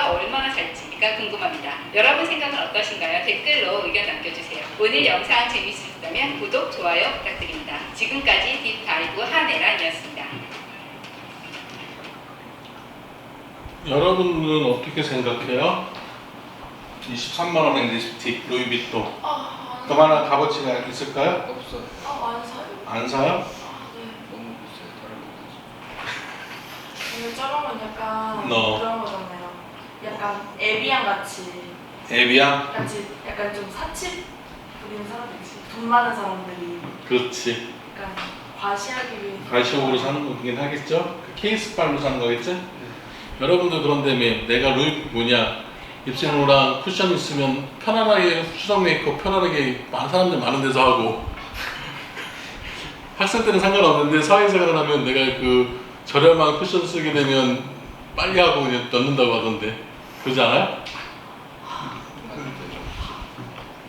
가격대가 얼마나 살지가 궁금합니다. 여러분 생각은 어떠신가요? 댓글로 의견 남겨주세요. 오늘 영상 재밌으셨다면 구독, 좋아요 부탁드립니다. 지금까지 딥다이브 한혜란이었습니다. 여러분은 어떻게 생각해요? 23만원의 립스틱 루이비통 그만한 값어치가 있을까요? 없어요. 안 사요. 안 사요? 네. 너무 비싸요. 다른 거보다. 오늘 저런 건 약간 너. 그런 거잖아요. 약간 에비앙 같이 에비앙? 약간 좀 사치 부리는 사람들이지. 돈 많은 사람들이 그렇지. 약간 과시하기 위해 가시용으로 사는 거긴 하겠죠? 그 케이스빨로 사는 거겠지? 여러분도 그런다며 내가 입생로랑 쿠션 있으면 편안하게 수정 메이크업 편안하게 사람들 많은 데서 하고 학생 때는 상관없는데 사회생활을 하면 내가 그 저렴한 쿠션 쓰게 되면 빨리 하고 그냥 넣는다고 하던데 그러지 않아요?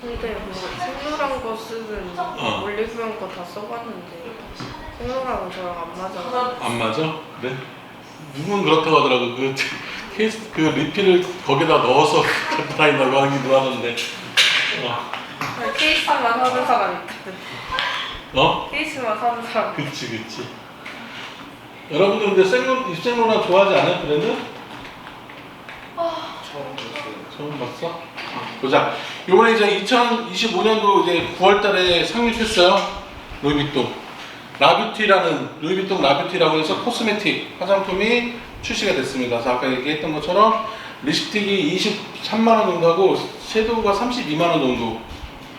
근데 뭐 생로랑 거 쓰는 올리브영 거 다 써봤는데 생로랑은 저랑 안 맞아. 안 맞아? 그래? 누군 그렇다고 하더라고. 그 케이스 그 리필을 거기다 넣어서 갖고 다닌다고 하기도 하던데. 케이스만 사는 사람 있거든. 케이스만 사는 사람. 그치. 여러분들 근데 입생로랑 좋아하지 않아요? 브랜드? 처음 봤어요. 처음 봤어? 보자. 요번에 이제 2025년도 이제 9월달에 상륙했어요. 루이비통. 루이비통 라뷰티라고 해서 코스메틱 화장품이 출시가 됐습니다. 그래서 아까 얘기했던 것처럼 립스틱이 23만원 정도 하고 섀도우가 32만원 정도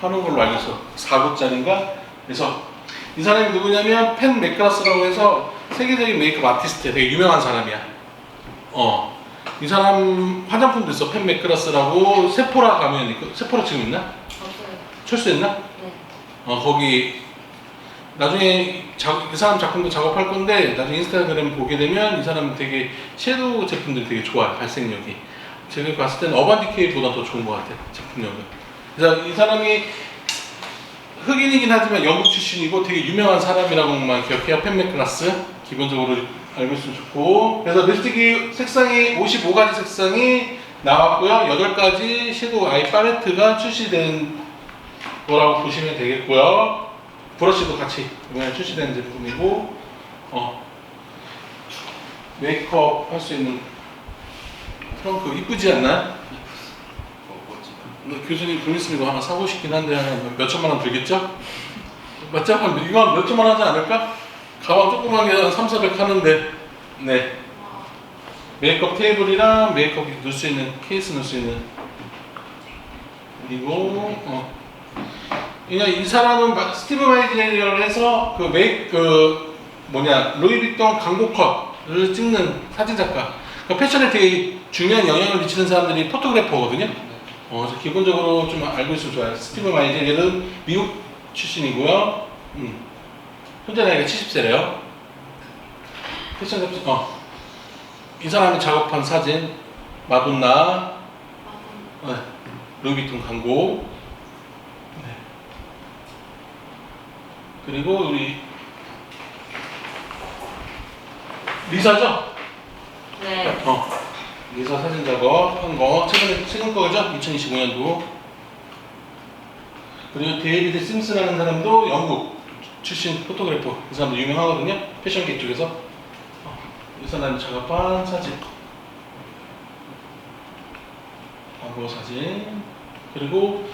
하는 걸로 알고 있어. 4구짜리인가? 그래서 이 사람이 누구냐면 펜 맥그라스라고 해서 세계적인 메이크업 아티스트야. 되게 유명한 사람이야. 이 사람 화장품도 있어. 펜 맥그라스라고 세포라 가면 있고. 세포라 지금 있나? 없어요. 철수했나? 네. 거기 나중에 이 사람 작품도 작업할 건데 나중에 인스타그램 보게 되면 이 사람 되게 섀도우 제품들이 되게 좋아요. 발색력이. 제가 봤을 때는 어반디케이보다 더 좋은 것 같아요. 제품력은. 그래서 이 사람이 흑인이긴 하지만 영국 출신이고 되게 유명한 사람이라고만 기억해요. 펜맥클라스 기본적으로 알고 있으면 좋고. 그래서 립스틱이 색상이 55가지 색상이 나왔고요. 8가지 섀도우 아이 팔레트가 출시된 거라고 보시면 되겠고요. 브러쉬도 같이 이번에 출시된 제품이고, 메이크업 할 수 있는 트렁크 이쁘지 않나? 멋지다. 교수님 돈 있으면 이거 하나 사고 싶긴 한데 한 몇 천만 원 들겠죠? 맞죠? 이거 몇 천만 원 하지 않을까? 가방 조그만 게 한 3, 400 하는데. 네. 메이크업 테이블이랑 메이크업 넣을 수 있는 케이스 넣을 수 있는. 그리고 그냥 이 사람은 스티브 마이젤이라고 해서 루이비통 광고 컷을 찍는 사진작가. 그러니까 패션에 되게 중요한 영향을 미치는 사람들이 포토그래퍼거든요. 그래서 기본적으로 좀 알고 있으면 좋아요. 스티브 마이젤 얘는 미국 출신이고요. 현재 나이가 70세래요. 패션 잡지. 이 사람이 작업한 사진 마돈나, 루이비통 광고. 그리고 우리 리사죠? 네. 리사 사진 작업한 거 최근 거죠? 2025년도. 그리고 데이비드 심스라는 사람도 영국 출신 포토그래퍼. 이 사람도 유명하거든요. 패션계 쪽에서. 이 사람이 작업한 사진. 과거 사진. 그리고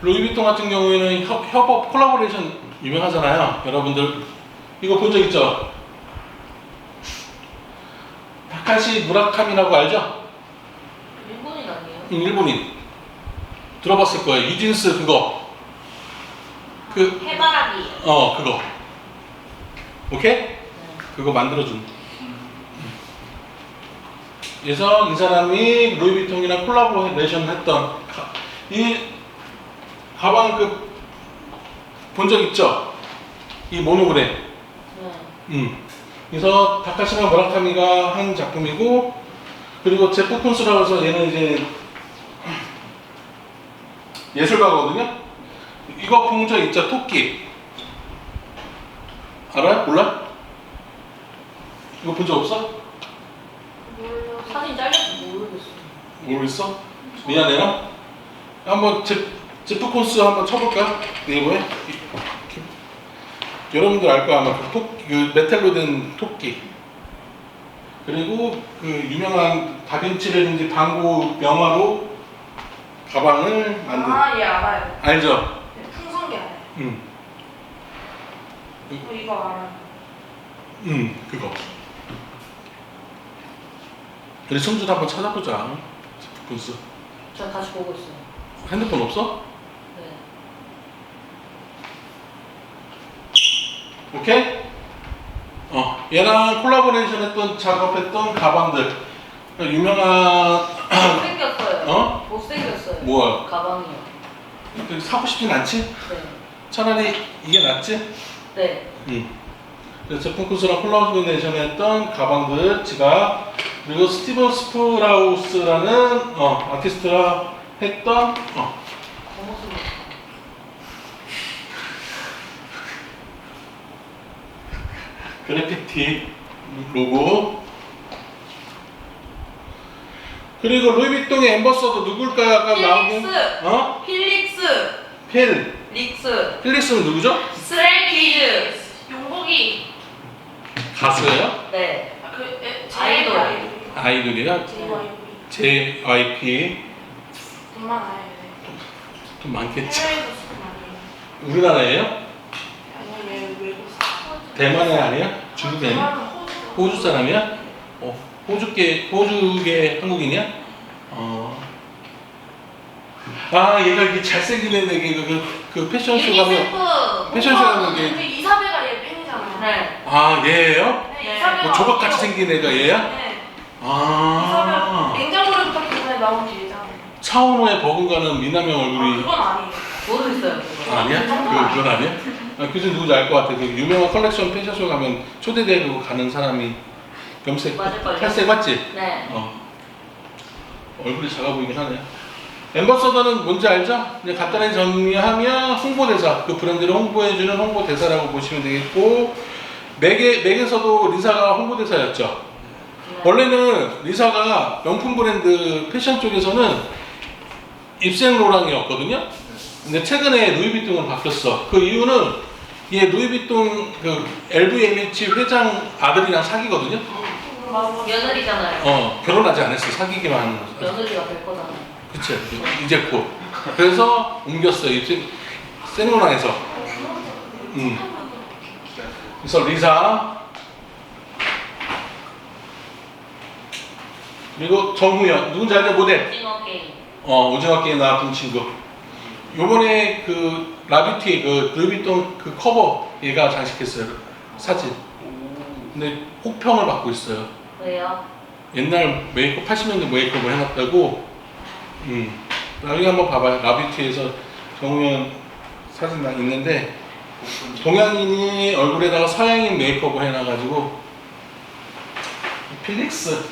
루이비통 같은 경우에는 협업 콜라보레이션 유명하잖아요. 여러분들 이거 본 적 있죠? 타카시 무라카미라고 알죠? 일본인 아니에요? 일본인. 들어봤을 거예요. 유진스 그거. 해바라기. 그거. 오케이? 네. 그거 만들어준. 그래서 이 사람이 루이비통이랑 콜라보레이션 했던 이 가방 본 적 있죠? 이 모노그램. 네. 그래서 다카시마 무라카미가 한 작품이고, 그리고 제프 콘스라고 해서 얘는 이제 예술가거든요. 이거 본 적 있죠? 토끼. 알아요? 몰라? 이거 본 적 없어? 몰라. 사진 잘려서 모르겠어. 모르겠어? 미안해요. 한번 제프 콘스 한번 쳐볼까? 네이버에? 여러분들 알 거야 아마 그 메탈로 된 토끼. 그리고 그 유명한 다빈치라든지 방고 명화로 가방을 만든. 아, 예, 알아요. 알죠? 네, 풍선개 알아요. 이거 알아요. 그거. 우리 승주도 한번 찾아보자. 제프 콘스. 저 다시 보고 있어요. 핸드폰 없어? 네. 오케이? 얘랑 콜라보레이션 했던 작업했던 가방들 유명한 못생겼어요. 못생겼어요. 뭐야? 가방이요. 사고 싶진 않지? 네. 차라리 이게 낫지? 네. 그래서 제품 콘스랑 콜라보레이션 했던 가방들, 지갑, 그리고 스티븐 스프라우스라는 아티스트가 했던 겉모습이 그래피티 로고. 그리고 루이비통의 엠버서더 누굴까요? 아까 나온 게 필릭스. 릭스. 필릭스는 누구죠? 스트레이키즈. 용복이. 가수예요? 네. 아이돌. 아이돌이야? JYP. 돈 많아요. 좀 많겠지. 해외에서 수도 많이. 우리나라예요? 아니요, 얘 외국 사람. 대만은 아니야? 중국에 아니야? 대만은 호주. 호주 사람이야? 호주계 한국인이야? 얘가 이렇게 잘생긴 애인데 그 패션쇼 가면 패션쇼 가면 근데 이게 이사배가 얘 팬이잖아요. 네. 얘예요? 네, 이사배가. 뭐 조각같이 생긴 애가 얘야? 네. 이사배. 냉장고를 부탁해 나온 게 얘잖아요. 차은우의 버금가는 미남형 얼굴이 그건 아니에요. 모르겠어요. 그거. 아니야? 그건 아니야? 그중 누구지 알 것 같아. 그 유명한 컬렉션 패션쇼 가면 초대되고 가는 사람이 염색, 맞을걸요? 탈색 맞지? 네. 얼굴이 작아 보이긴 하네. 엠버서더는 뭔지 알죠? 이제 간단히 정리하면 홍보대사, 그 브랜드를 홍보해주는 홍보대사라고 보시면 되겠고, 맥에서도 리사가 홍보대사였죠. 네. 원래는 리사가 명품 브랜드 패션 쪽에서는 입생로랑이었거든요. 근데 최근에 루이비통으로 바뀌었어. 그 이유는 얘 루이비통 그 LVMH 회장 아들이랑 사귀거든요. 며느리잖아요. 결혼하지 않았어. 사귀기만 하는 거죠. 며느리가 될 거잖아요. 그치. 이제 곧. 그래서 옮겼어요. 생로랑에서. 그래서 리사. 그리고 정우현. 누군지 알죠? 모델. 오징어 게임. 오징어 게임 나왔던 친구. 요번에 그 라비티 그 루이비통 그 커버 얘가 장식했어요. 사진. 근데 혹평을 받고 있어요. 왜요? 옛날 메이크업 80년대 메이크업을 해놨다고. 나중에 한번 봐봐요. 라비티에서 정우현 사진 있는데 동양인이 얼굴에다가 서양인 메이크업을 해놔가지고. 필릭스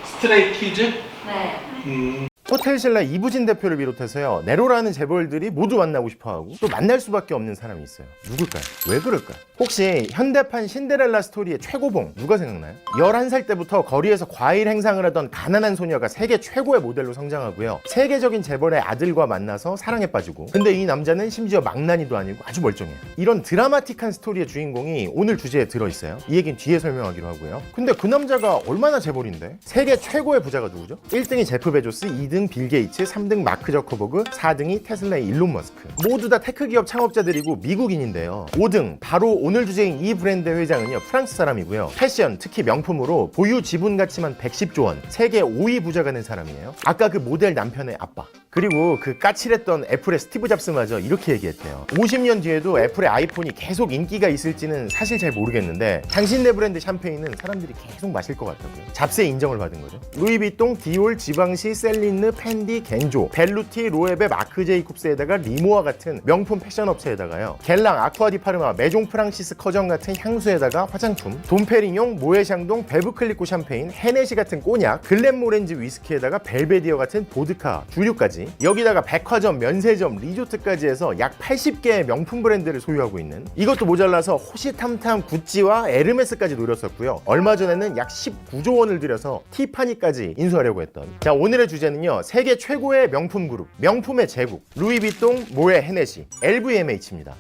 스트레이키즈. 네. 호텔신라 이부진 대표를 비롯해서요, 네로라는 재벌들이 모두 만나고 싶어하고 또 만날 수밖에 없는 사람이 있어요. 누굴까요? 왜 그럴까요? 혹시 현대판 신데렐라 스토리의 최고봉 누가 생각나요? 11살 때부터 거리에서 과일 행상을 하던 가난한 소녀가 세계 최고의 모델로 성장하고요, 세계적인 재벌의 아들과 만나서 사랑에 빠지고, 근데 이 남자는 심지어 망나니도 아니고 아주 멀쩡해요. 이런 드라마틱한 스토리의 주인공이 오늘 주제에 들어있어요. 이 얘기는 뒤에 설명하기로 하고요. 근데 그 남자가 얼마나 재벌인데? 세계 최고의 부자가 누구죠? 1등이 제프 베조스, 2등 빌 게이츠, 3등 마크 저커버그, 4등이 테슬라의 일론 머스크. 모두 다 테크 기업 창업자들이고 미국인인데요. 5등 바로 오늘 주제인 이 브랜드의 회장은요, 프랑스 사람이고요. 패션, 특히 명품으로 보유 지분 가치만 110조 원, 세계 5위 부자가 된 사람이에요. 아까 그 모델 남편의 아빠. 그리고 그 까칠했던 애플의 스티브 잡스마저 이렇게 얘기했대요. 50년 뒤에도 애플의 아이폰이 계속 인기가 있을지는 사실 잘 모르겠는데 당신네 브랜드 샴페인은 사람들이 계속 마실 것 같다고요. 잡스의 인정을 받은 거죠. 루이비통, 디올, 지방시, 셀린느, 펜디, 겐조, 벨루티, 로에베, 마크 제이콥스에다가 리모아 같은 명품 패션 업체에다가요, 겔랑, 아쿠아디파르마, 메종 프랑시스 커정 같은 향수에다가 화장품, 돈페리뇽, 모에샹동, 베브클리코 샴페인, 헤네시 같은 꼬냑, 글렌모렌즈 위스키에다가 벨베디어 같은 보드카, 주류까지 브랜드까지, 여기다가 백화점, 면세점, 리조트까지 해서 약 80개의 명품 브랜드를 소유하고 있는, 이것도 모자라서 호시탐탐 구찌와 에르메스까지 노렸었고요. 얼마 전에는 약 19조 원을 들여서 티파니까지 인수하려고 했던. 자, 오늘의 주제는요, 세계 최고의 명품 그룹, 명품의 제국, 루이비통, 모에 헤네시, LVMH입니다.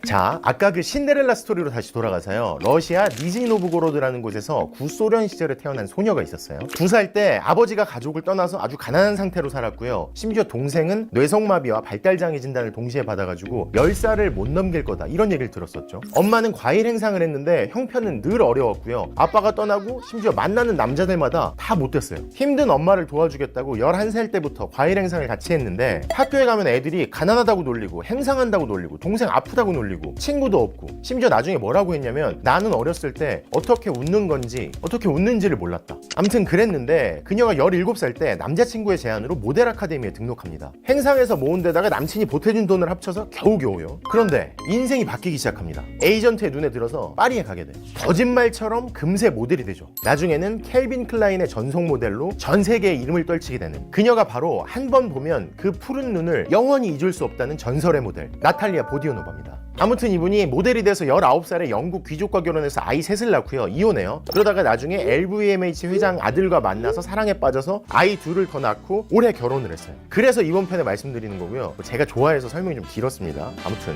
자, 아까 그 신데렐라 스토리로 다시 돌아가서요, 러시아 니즈니노브고로드라는 곳에서 구소련 시절에 태어난 소녀가 있었어요. 2살 때 아버지가 가족을 떠나서 아주 가난한 상태로 살았고요. 심지어 동생은 뇌성마비와 발달장애 진단을 동시에 받아가지고 10살을 못 넘길 거다, 이런 얘기를 들었었죠. 엄마는 과일 행상을 했는데 형편은 늘 어려웠고요. 아빠가 떠나고 심지어 만나는 남자들마다 다 못됐어요. 힘든 엄마를 도와주겠다고 11살 때부터 과일 행상을 같이 했는데, 학교에 가면 애들이 가난하다고 놀리고 행상한다고 놀리고 동생 아프다고 놀리고 친구도 없고, 심지어 나중에 뭐라고 했냐면, 나는 어렸을 때 어떻게 웃는 건지 어떻게 웃는지를 몰랐다. 아무튼 그랬는데 그녀가 17살 때 남자친구의 제안으로 모델 아카데미에 등록합니다. 행상에서 모은 데다가 남친이 보태준 돈을 합쳐서 겨우겨우요. 그런데 인생이 바뀌기 시작합니다. 에이전트의 눈에 들어서 파리에 가게 돼. 거짓말처럼 금세 모델이 되죠. 나중에는 캘빈 클라인의 전속 모델로 전 세계에 이름을 떨치게 되는, 그녀가 바로 한 번 보면 그 푸른 눈을 영원히 잊을 수 없다는 전설의 모델 나탈리아 보디오노바입니다. 아무튼 이분이 모델이 돼서 19살에 영국 귀족과 결혼해서 아이 셋을 낳고요, 이혼해요. 그러다가 나중에 LVMH 회장 아들과 만나서 사랑에 빠져서 아이 둘을 더 낳고 올해 결혼을 했어요. 그래서 이번 편에 말씀드리는 거고요. 제가 좋아해서 설명이 좀 길었습니다. 아무튼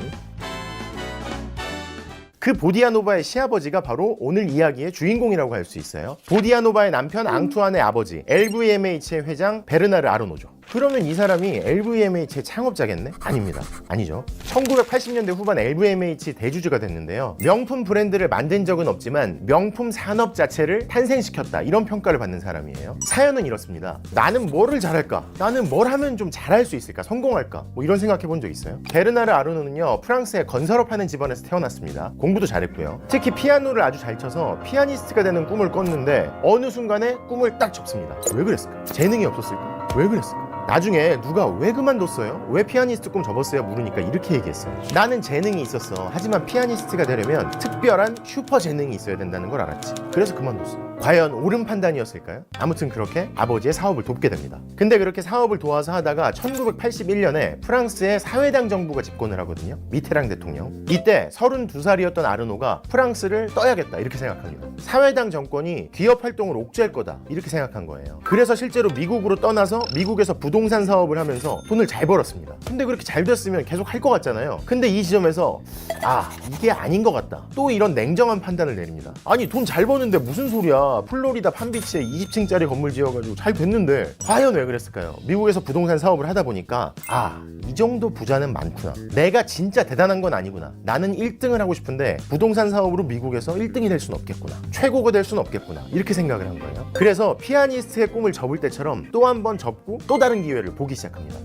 그 보디아노바의 시아버지가 바로 오늘 이야기의 주인공이라고 할 수 있어요. 보디아노바의 남편 앙투안의 아버지, LVMH의 회장 베르나르 아르노죠. 그러면 이 사람이 LVMH의 창업자겠네? 아닙니다. 아니죠. 1980년대 후반 LVMH 대주주가 됐는데요. 명품 브랜드를 만든 적은 없지만 명품 산업 자체를 탄생시켰다, 이런 평가를 받는 사람이에요. 사연은 이렇습니다. 나는 뭐를 잘할까? 나는 뭘 하면 좀 잘할 수 있을까? 성공할까? 뭐 이런 생각해 본 적 있어요? 베르나르 아르노는요, 프랑스의 건설업하는 집안에서 태어났습니다. 공부도 잘했고요. 특히 피아노를 아주 잘 쳐서 피아니스트가 되는 꿈을 꿨는데 어느 순간에 꿈을 딱 접습니다. 왜 그랬을까? 재능이 없었을까? 왜 그랬을까? 나중에 누가 왜 그만뒀어요? 왜 피아니스트 꿈 접었어요? 물으니까 이렇게 얘기했어요. 나는 재능이 있었어. 하지만 피아니스트가 되려면 특별한 슈퍼 재능이 있어야 된다는 걸 알았지. 그래서 그만뒀어. 과연 옳은 판단이었을까요? 아무튼 그렇게 아버지의 사업을 돕게 됩니다. 근데 그렇게 사업을 도와서 하다가 1981년에 프랑스의 사회당 정부가 집권을 하거든요. 미테랑 대통령. 이때 32살이었던 아르노가 프랑스를 떠야겠다, 이렇게 생각합니다. 사회당 정권이 기업 활동을 옥죄할 거다, 이렇게 생각한 거예요. 그래서 실제로 미국으로 떠나서 미국에서 부동산 사업을 하면서 돈을 잘 벌었습니다. 근데 그렇게 잘 됐으면 계속 할 것 같잖아요. 근데 이 지점에서 이게 아닌 것 같다, 또 이런 냉정한 판단을 내립니다. 아니, 돈 잘 버는데 무슨 소리야. 플로리다 판비치에 20층짜리 건물 지어가지고 잘 됐는데 과연 왜 그랬을까요? 미국에서 부동산 사업을 하다 보니까 이 정도 부자는 많구나, 내가 진짜 대단한 건 아니구나, 나는 1등을 하고 싶은데 부동산 사업으로 미국에서 1등이 될 수는 없겠구나, 최고가 될 수는 없겠구나, 이렇게 생각을 한 거예요. 그래서 피아니스트의 꿈을 접을 때처럼 또 한 번 접고 또 다른 기회를 보기 시작합니다.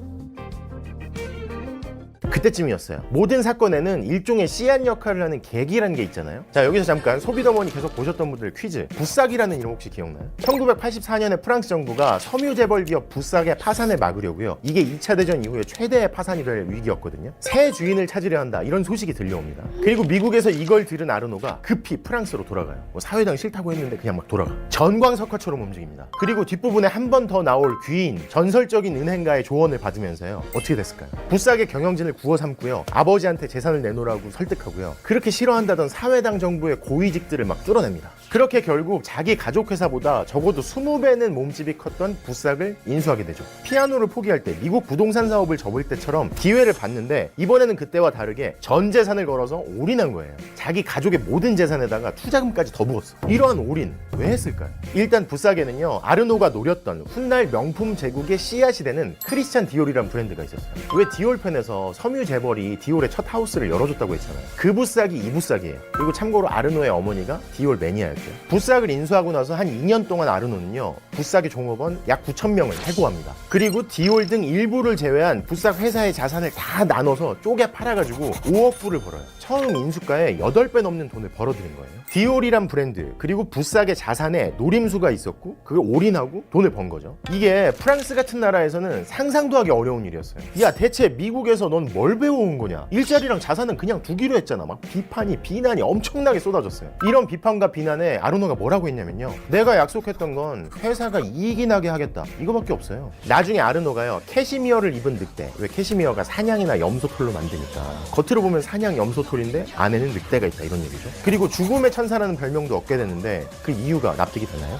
그때쯤이었어요. 모든 사건에는 일종의 씨앗 역할을 하는 계기라는 게 있잖아요. 자, 여기서 잠깐 소비더머니 계속 보셨던 분들 퀴즈. 부싹이라는 이름 혹시 기억나요? 1984년에 프랑스 정부가 섬유 재벌 기업 부싹의 파산을 막으려고요. 이게 2차 대전 이후에 최대의 파산이 될 위기였거든요. 새 주인을 찾으려 한다, 이런 소식이 들려옵니다. 그리고 미국에서 이걸 들은 아르노가 급히 프랑스로 돌아가요. 사회당 싫다고 했는데 그냥 막 돌아가. 전광석화처럼 움직입니다. 그리고 뒷부분에 한 번 더 나올 귀인, 전설적인 은행가의 조언을 받으면서요, 어떻게 됐을까요? 부싹의 경영진을 구워 삼고요, 아버지한테 재산을 내놓으라고 설득하고요, 그렇게 싫어한다던 사회당 정부의 고위직들을 막 뚫어냅니다. 그렇게 결국 자기 가족 회사보다 적어도 20배는 몸집이 컸던 부싹을 인수하게 되죠. 피아노를 포기할 때, 미국 부동산 사업을 접을 때처럼 기회를 봤는데, 이번에는 그때와 다르게 전 재산을 걸어서 올인한 거예요. 자기 가족의 모든 재산에다가 투자금까지 더 부었어. 이러한 올인 왜 했을까요? 일단 부싹에는요, 아르노가 노렸던 훗날 명품 제국의 씨앗이 되는 크리스찬 디올이란 브랜드가 있었어요. 왜 디올 편에서 섬유 재벌이 디올의 첫 하우스를 열어줬다고 했잖아요. 그 부싹이 이 부싹이에요. 그리고 참고로 아르노의 어머니가 디올 매니아였어요. 부싹을 인수하고 나서 한 2년 동안 아르노는요, 붓사기 종업원 약 9,000명을 해고합니다. 그리고 디올 등 일부를 제외한 붓삭 회사의 자산을 다 나눠서 쪼개 팔아가지고 5억 불을 벌어요. 처음 인수가의 8배 넘는 돈을 벌어들인 거예요. 디올이란 브랜드 그리고 붓삭의 자산에 노림수가 있었고 그걸 올인하고 돈을 번 거죠. 이게 프랑스 같은 나라에서는 상상도 하기 어려운 일이었어요. 야 대체 미국에서 넌 뭘 배워온 거냐? 일자리랑 자산은 그냥 두기로 했잖아. 막 비난이 엄청나게 쏟아졌어요. 이런 비판과 비난에 아르노가 뭐라고 했냐면요, 내가 약속했던 건 회사가 이익이 나게 하겠다, 이거밖에 없어요. 나중에 아르노가요 캐시미어를 입은 늑대, 왜 캐시미어가 사냥이나 염소털로 만드니까 겉으로 보면 사냥 염소털인데 안에는 늑대가 있다, 이런 얘기죠. 그리고 죽음의 천사라는 별명도 얻게 됐는데 그 이유가 납득이 되나요?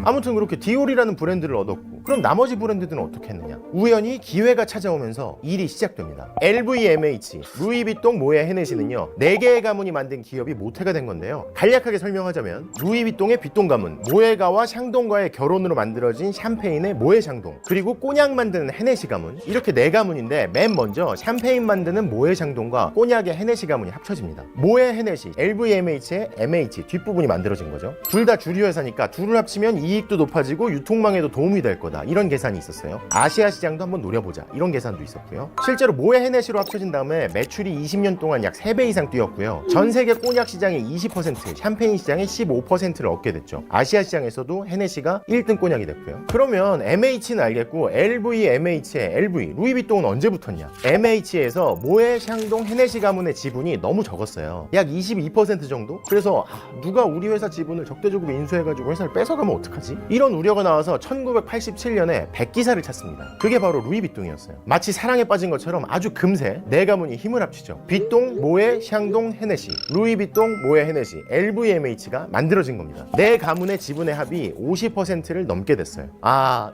아무튼 그렇게 디올이라는 브랜드를 얻었고, 그럼 나머지 브랜드들은 어떻게 했느냐? 우연히 기회가 찾아오면서 일이 시작됩니다. LVMH, 루이비통, 모에 헤네시는요 4개의 가문이 만든 기업이 모태가 된 건데요, 간략하게 설명하자면 루이비통의 비통 가문, 모에가와 샹동과의 결혼으로 만들어진 샴페인의 모에 샹동, 그리고 꼬냑 만드는 헤네시 가문, 이렇게 4가문인데 맨 먼저 샴페인 만드는 모에 샹동과 꼬냑의 헤네시 가문이 합쳐집니다. 모에 헤네시, LVMH의 MH 뒷부분이 만들어진 거죠. 둘 다 주류 회사니까 둘을 합치면 이익도 높아지고 유통망에도 도움이 될 거다, 이런 계산이 있었어요. 아시아 시장도 한번 노려보자, 이런 계산도 있었고요. 실제로 모에 헤네시로 합쳐진 다음에 매출이 20년 동안 약 3배 이상 뛰었고요. 전 세계 꼬냑 시장의 20%, 샴페인 시장의 15%를 얻게 됐죠. 아시아 시장에서도 헤네시가 1등 꼬냑이 됐고요. 그러면 MH는 알겠고 LVMH의 LV, 루이비통은 언제 붙었냐? MH에서 모에 샹동 헤네시 가문의 지분이 너무 적었어요. 약 22% 정도? 그래서 누가 우리 회사 지분을 적대적으로 인수해가지고 회사를 뺏어가면 어떡하지? 이런 우려가 나와서 1987년에 백기사를 찾습니다. 그게 바로 루이비통이었어요. 마치 사랑에 빠진 것처럼 아주 금세 4가문이 힘을 합치죠. 비통, 모에, 샹동, 헤네시, 루이비통, 모에, 헤네시, LVMH가 만들어진 겁니다. 4가문의 지분의 합이 50%를 넘게 됐어요.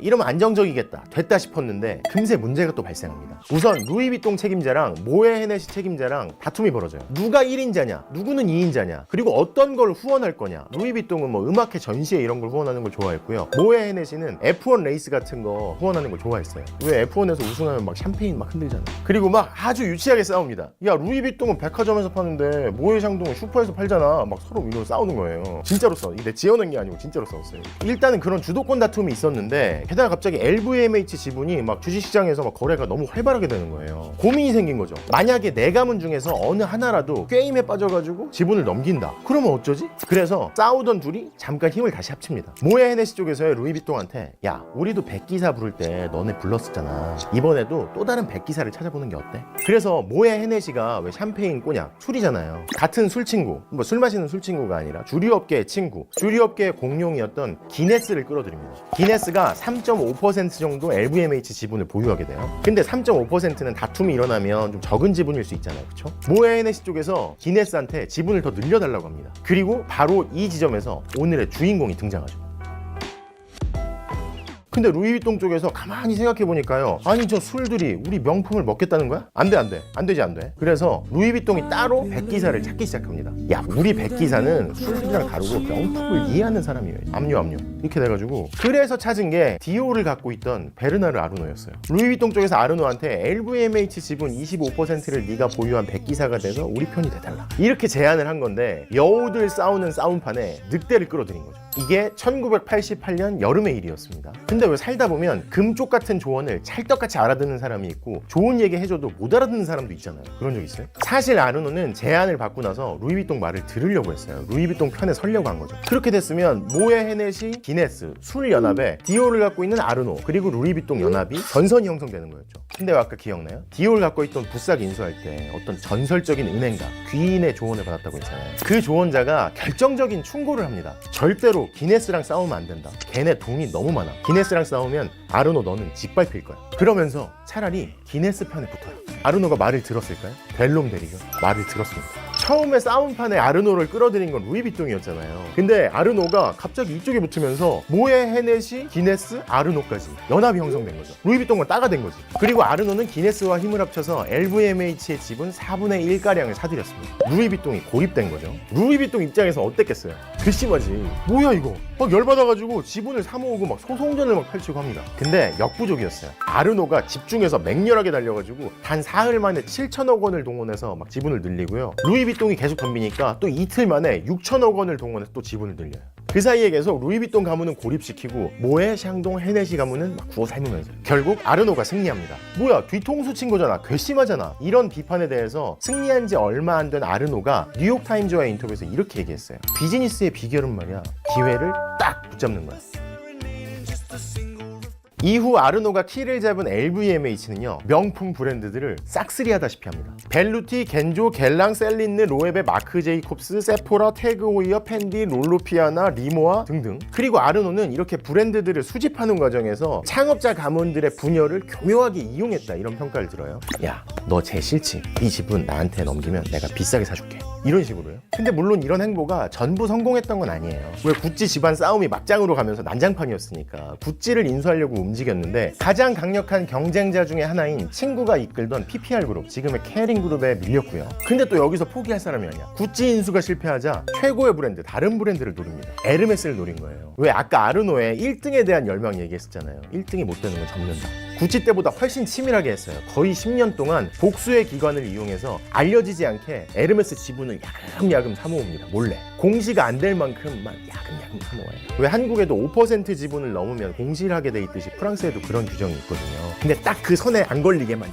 이러면 안정적이겠다, 됐다 싶었는데 금세 문제가 또 발생합니다. 우선 루이비통 책임자랑 모에, 헤네시 책임자랑 다툼이 벌어져요. 누가 1인자냐, 누구는 2인자냐, 그리고 어떤 걸 후원할 거냐. 루이비통은 뭐 음악회 전시회 이런 걸 후원하는 걸 좋아했고요. 모에 헤네시는 F1 레이스 같은 거 후원하는 걸 좋아했어요. 왜 F1에서 우승하면 막 샴페인 막 흔들잖아. 그리고 막 아주 유치하게 싸웁니다. 야, 루이비통은 백화점에서 파는데 모에 샹동은 슈퍼에서 팔잖아, 막 서로 이러고 싸우는 거예요. 진짜로 싸워. 이게 지어낸 게 아니고 진짜로 싸웠어요. 일단은 그런 주도권 다툼이 있었는데, 게다가 갑자기 LVMH 지분이 막 주식시장에서 막 거래가 너무 활발하게 되는 거예요. 고민이 생긴 거죠. 만약에 4가문 중에서 어느 하나라도 게임에 빠져가지고 지분을 넘긴다, 그러면 어쩌지? 그래서 싸우던 둘이 잠깐 힘을 다시 합칩니다. 모에 헤네시 쪽에서의 루이비통한테, 야, 우리도 백기사 부를 때 너네 불렀었잖아, 이번에도 또 다른 백기사를 찾아보는 게 어때? 그래서 모에 헤네시가 왜 샴페인, 꼬냑, 술이잖아요. 같은 술친구, 뭐 술 마시는 술친구가 아니라 주류업계의 친구, 주류업계의 공룡이었던 기네스를 끌어들입니다. 기네스가 3.5% 정도 LVMH 지분을 보유하게 돼요. 근데 3.5%는 다툼이 일어나면 좀 적은 지분일 수 있잖아요, 그쵸? 모에 헤네시 쪽에서 기네스한테 지분을 더 늘려달라고 합니다. 그리고 바로 이 지점에서 오늘의 주인공이 등장하죠. 근데 루이비통 쪽에서 가만히 생각해보니까요, 아니 저 술들이 우리 명품을 먹겠다는 거야? 안 되지. 그래서 루이비통이 따로 백기사를 찾기 시작합니다. 야, 우리 백기사는 술들이랑 다르고 명품을 이해하는 사람이에요. 압류 이렇게 돼가지고, 그래서 찾은 게 디올을 갖고 있던 베르나르 아르노였어요. 루이비통 쪽에서 아르노한테 LVMH 지분 25%를 네가 보유한 백기사가 돼서 우리 편이 돼달라, 이렇게 제안을 한 건데, 여우들 싸우는 싸움판에 늑대를 끌어들인 거죠. 이게 1988년 여름의 일이었습니다. 근데 왜 살다 보면 금쪽 같은 조언을 찰떡같이 알아듣는 사람이 있고 좋은 얘기 해줘도 못 알아듣는 사람도 있잖아요. 그런 적 있어요? 사실 아르노는 제안을 받고 나서 루이비통 말을 들으려고 했어요. 루이비통 편에 서려고 한 거죠. 그렇게 됐으면 모에 헤네시, 기네스, 술 연합에 디올을 갖고 있는 아르노, 그리고 루이비통 연합이 전선이 형성되는 거였죠. 근데 왜 아까 기억나요? 디올 갖고 있던 붓삭 인수할 때 어떤 전설적인 은행가, 귀인의 조언을 받았다고 했잖아요. 그 조언자가 결정적인 충고를 합니다. 절대로 기네스랑 싸우면 안 된다. 걔네 돈이 너무 많아. 기네스랑 싸우면 아르노 너는 짓밟힐 거야. 그러면서 차라리 기네스 편에 붙어요. 아르노가 말을 들었을까요? 델롬 대리가 말을 들었습니다. 처음에 싸움판에 아르노를 끌어들인 건 루이비통이었잖아요. 근데 아르노가 갑자기 이쪽에 붙으면서 모에 헤네시, 기네스, 아르노까지 연합이 형성된 거죠. 루이비통은 따가 된 거지. 그리고 아르노는 기네스와 힘을 합쳐서 LVMH의 지분 4분의 1가량을 사들였습니다. 루이비통이 고립된 거죠. 루이비통 입장에서 어땠겠어요? 괘씸하지. 뭐야 이거, 막 열받아가지고 지분을 사모으고 막 소송전을 막 펼치고 합니다. 근데 역부족이었어요. 아르노가 집중해서 맹렬하게 달려가지고 단 사흘 만에 7천억 원을 동원해서 막 지분을 늘리고요. 루이비통이 계속 덤비니까 또 이틀 만에 6천억 원을 동원해서 또 지분을 늘려요. 그 사이에 계속 루이비통 가문은 고립시키고 모에, 샹동, 헤네시 가문은 막 구워 삶으면서 결국 아르노가 승리합니다. 뭐야 뒤통수 친 거잖아, 괘씸하잖아. 이런 비판에 대해서 승리한 지 얼마 안 된 아르노가 뉴욕타임즈와의 인터뷰에서 이렇게 얘기했어요. 비즈니스의 비결은 말이야 기회를 딱 붙잡는 거야. 이후 아르노가 키를 잡은 LVMH는요 명품 브랜드들을 싹쓸이하다시피 합니다. 벨루티, 겐조, 겔랑, 셀린느, 로에베, 마크 제이콥스, 세포라, 태그 호이어, 펜디, 롤로피아나, 리모아 등등. 그리고 아르노는 이렇게 브랜드들을 수집하는 과정에서 창업자 가문들의 분열을 교묘하게 이용했다 이런 평가를 들어요. 야, 너 쟤 싫지? 이 지분 나한테 넘기면 내가 비싸게 사줄게. 이런 식으로요. 근데 물론 이런 행보가 전부 성공했던 건 아니에요. 왜 구찌 집안 싸움이 막장으로 가면서 난장판이었으니까 구찌를 인수하려고 움직였는데 가장 강력한 경쟁자 중에 하나인 친구가 이끌던 PPR 그룹, 지금의 캐링 그룹에 밀렸고요. 근데 또 여기서 포기할 사람이 아니야. 구찌 인수가 실패하자 최고의 브랜드, 다른 브랜드를 노립니다. 에르메스를 노린 거예요. 왜 아까 아르노의 1등에 대한 열망 얘기했었잖아요. 1등이 못 되는 건 접는다. 구찌 때보다 훨씬 치밀하게 했어요. 거의 10년 동안 복수의 기관을 이용해서 알려지지 않게 에르메스 지분을 야금야금 사모읍니다. 몰래. 공시가 안 될 만큼만 야금야금 사모아요. 왜 한국에도 5% 지분을 넘으면 공시를 하게 돼 있듯이 프랑스에도 그런 규정이 있거든요. 근데 딱 그 선에 안 걸리게만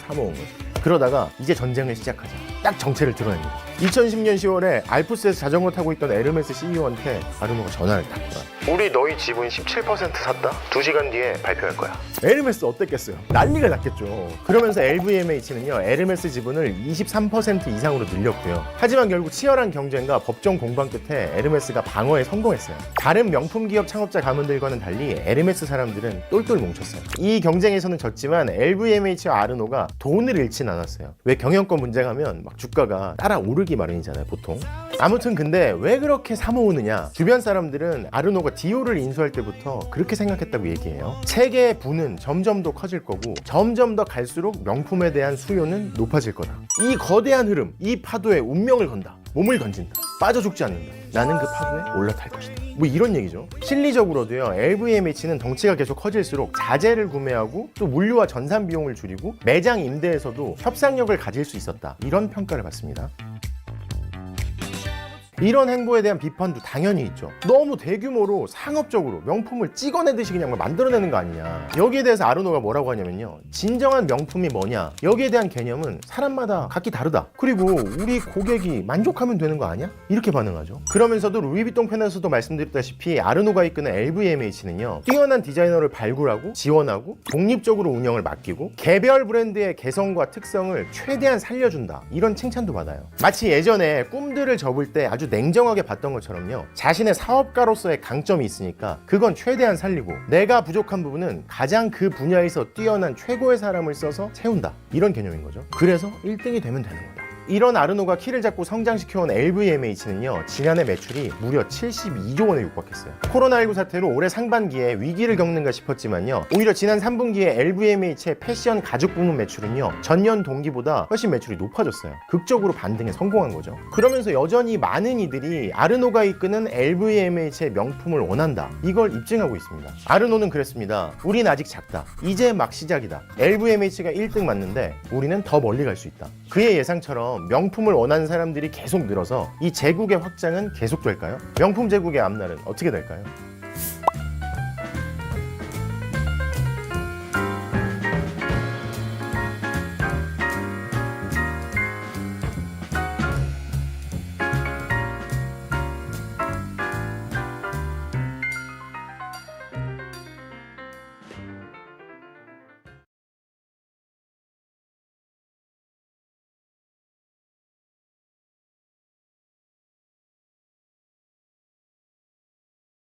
사모은 거죠. 그러다가 이제 전쟁을 시작하자. 딱 정체를 드러냅니다. 2010년 10월에 알프스에서 자전거 타고 있던 에르메스 CEO한테 아르노가 전화를 딱 걸어요. 우리 너희 지분 17% 샀다? 2시간 뒤에 발표할 거야. 에르메스 어땠겠어요? 난리가 났겠죠. 그러면서 LVMH는요 에르메스 지분을 23% 이상으로 늘렸고요. 하지만 결국 치열한 경쟁과 법정 공방 끝에 에르메스가 방어에 성공했어요. 다른 명품 기업 창업자 가문들과는 달리 에르메스 사람들은 똘똘 뭉쳤어요. 이 경쟁에서는 졌지만 LVMH와 아르노가 돈을 잃진 않았어요. 왜 경영권 문제가면 막 주가가 따라 오르기 마련이잖아요 보통. 아무튼 근데 왜 그렇게 사모으느냐, 주변 사람들은 아르노가 디올을 인수할 때부터 그렇게 생각했다고 얘기해요. 세계의 부는 점점 더 커질 거고 점점 더 갈수록 명품에 대한 수요는 높아질 거다. 이 거대한 흐름, 이 파도에 운명을 건다. 몸을 던진다. 빠져 죽지 않는다. 나는 그 파도에 올라탈 것이다. 뭐 이런 얘기죠. 실리적으로도요 LVMH는 덩치가 계속 커질수록 자재를 구매하고 또 물류와 전산 비용을 줄이고 매장 임대에서도 협상력을 가질 수 있었다. 이런 평가를 받습니다. 이런 행보에 대한 비판도 당연히 있죠. 너무 대규모로 상업적으로 명품을 찍어내듯이 그냥 만들어내는 거 아니냐. 여기에 대해서 아르노가 뭐라고 하냐면요, 진정한 명품이 뭐냐, 여기에 대한 개념은 사람마다 각기 다르다. 그리고 우리 고객이 만족하면 되는 거 아니야? 이렇게 반응하죠. 그러면서도 루이비통 편에서도 말씀드렸다시피 아르노가 이끄는 LVMH는요 뛰어난 디자이너를 발굴하고 지원하고 독립적으로 운영을 맡기고 개별 브랜드의 개성과 특성을 최대한 살려준다. 이런 칭찬도 받아요. 마치 예전에 꿈들을 접을 때 아주 냉정하게 봤던 것처럼요, 자신의 사업가로서의 강점이 있으니까 그건 최대한 살리고 내가 부족한 부분은 가장 그 분야에서 뛰어난 최고의 사람을 써서 채운다. 이런 개념인 거죠. 그래서 1등이 되면 되는 거다. 이런 아르노가 키를 잡고 성장시켜온 LVMH는요 지난해 매출이 무려 72조 원에 육박했어요. 코로나19 사태로 올해 상반기에 위기를 겪는가 싶었지만요, 오히려 지난 3분기에 LVMH의 패션 가죽 부문 매출은요 전년 동기보다 훨씬 매출이 높아졌어요. 극적으로 반등에 성공한 거죠. 그러면서 여전히 많은 이들이 아르노가 이끄는 LVMH의 명품을 원한다. 이걸 입증하고 있습니다. 아르노는 그랬습니다. 우린 아직 작다. 이제 막 시작이다. LVMH가 1등 맞는데 우리는 더 멀리 갈 수 있다. 그의 예상처럼 명품을 원하는 사람들이 계속 늘어서 이 제국의 확장은 계속될까요? 명품 제국의 앞날은 어떻게 될까요?